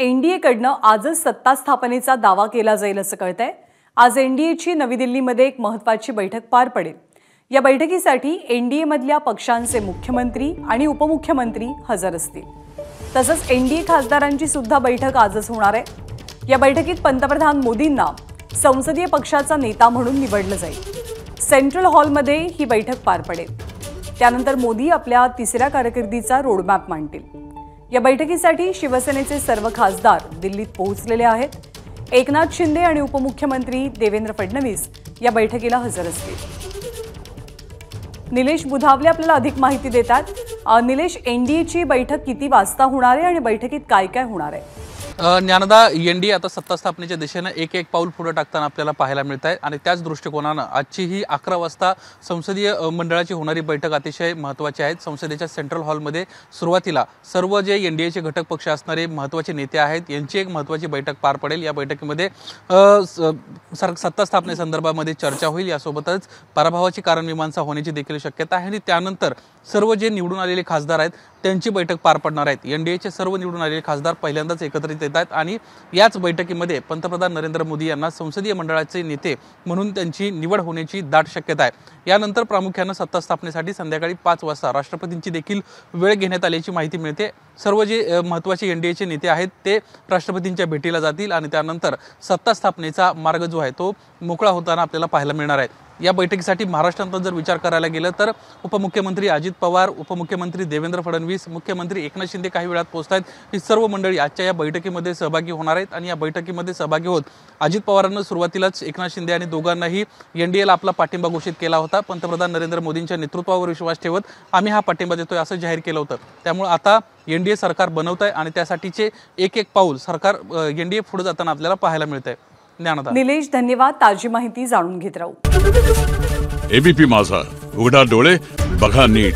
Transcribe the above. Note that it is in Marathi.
एनडीएकडनं आजच सत्ता स्थापनेचा दावा केला जाईल असं कळतंय। आज एनडीएची नवी दिल्लीमध्ये एक महत्त्वाची बैठक पार पडेल। या बैठकीसाठी एनडीएमधल्या पक्षांचे मुख्यमंत्री आणि उपमुख्यमंत्री हजर असतील। तसंच एनडीए खासदारांची सुद्धा बैठक आजच होणार आहे। या बैठकीत पंतप्रधान मोदींना संसदीय पक्षाचा नेता म्हणून निवडलं जाईल। सेंट्रल हॉलमध्ये ही बैठक पार पडेल। त्यानंतर मोदी आपल्या तिसऱ्या कारकिर्दीचा रोडमॅप मांडतील। या बैठकीसाठी शिवसेनेचे सर्व खासदार दिल्लीत पोहोचलेले आहेत। एकनाथ शिंदे आणि उपमुख्यमंत्री देवेंद्र फडणवीस या बैठकीला हजर असतील। निलेश बुधावले आपल्याला अधिक माहिती देतात। निलेश, एनडीएची बैठक किती वाजता होणार आहे आणि बैठकीत काय काय होणार आहे? ज्ञानदा, एनडीए आता सत्ता स्थापनेच्या दिशेने एक पाऊल पुढे टाकताना आपल्याला पाहायला मिळत आहे आणि त्याच दृष्टिकोनाने आजची ही 11 वाजता संसदीय मंडळाची होणारी बैठक अतिशय महत्त्वाची आहे। संसदेच्या सेंट्रल हॉलमध्ये सुरुवातीला सर्व जे एनडीएचे घटक पक्ष असणारे महत्त्वाचे नेते आहेत यांची एक महत्त्वाची बैठक पार पडेल। या बैठकीमध्ये सत्ता स्थापनेसंदर्भामध्ये चर्चा होईल। यासोबतच पराभवाची कारणमीमांसा होण्याची देखील शक्यता आहे आणि त्यानंतर सर्व जे निवडून आलेले खासदार आहेत त्यांची बैठक पार पडणार आहेत। एनडीएचे सर्व निवडून आलेले खासदार पहिल्यांदाच एकत्रित येत आहेत आणि याच बैठकीमध्ये पंतप्रधान नरेंद्र मोदी यांना संसदीय मंडळाचे नेते म्हणून त्यांची निवड होण्याची दाट शक्यता आहे। यानंतर प्रामुख्याने सत्ता स्थापनेसाठी संध्याकाळी 5 वाजता राष्ट्रपतींची देखील वेळ घेण्यात आल्याची माहिती मिळते। सर्व जे महत्त्वाचे एनडीएचे नेते आहेत ते राष्ट्रपतींच्या भेटीला जातील आणि त्यानंतर सत्ता स्थापनेचा मार्ग जो आहे तो मोकळा होताना आपल्याला पाहायला मिळणार आहे। या बैठकीसाठी महाराष्ट्रात जर विचार करायला गेलं तर उपमुख्यमंत्री अजित पवार, उपमुख्यमंत्री देवेंद्र फडणवीस, मुख्यमंत्री एकनाथ शिंदे काही वेळात पोहोचतात। ही सर्व मंडळी आजच्या या बैठकीमध्ये सहभागी होणार आहेत आणि या बैठकीमध्ये सहभागी होत अजित पवारांनी सुरुवातीलाच एकनाथ शिंदे आणि दोघांनाही एनडीएला आपला पाठिंबा घोषित केला होता। पंतप्रधान नरेंद्र मोदींच्या नेतृत्वावर विश्वास ठेवत आम्ही हा पाठिंबा देतोय असं जाहीर केलं होतं। त्यामुळे आता एनडीए सरकार बनवत आहे आणि त्यासाठीचे एक पाऊल सरकार एनडीए पुढे जाताना आपल्याला पाहायला मिळतंय। निलेश, धन्यवाद। ताजी माहिती जाणून घेत राहू। एबीपी माझा, उघडा डोळे बघा नीट।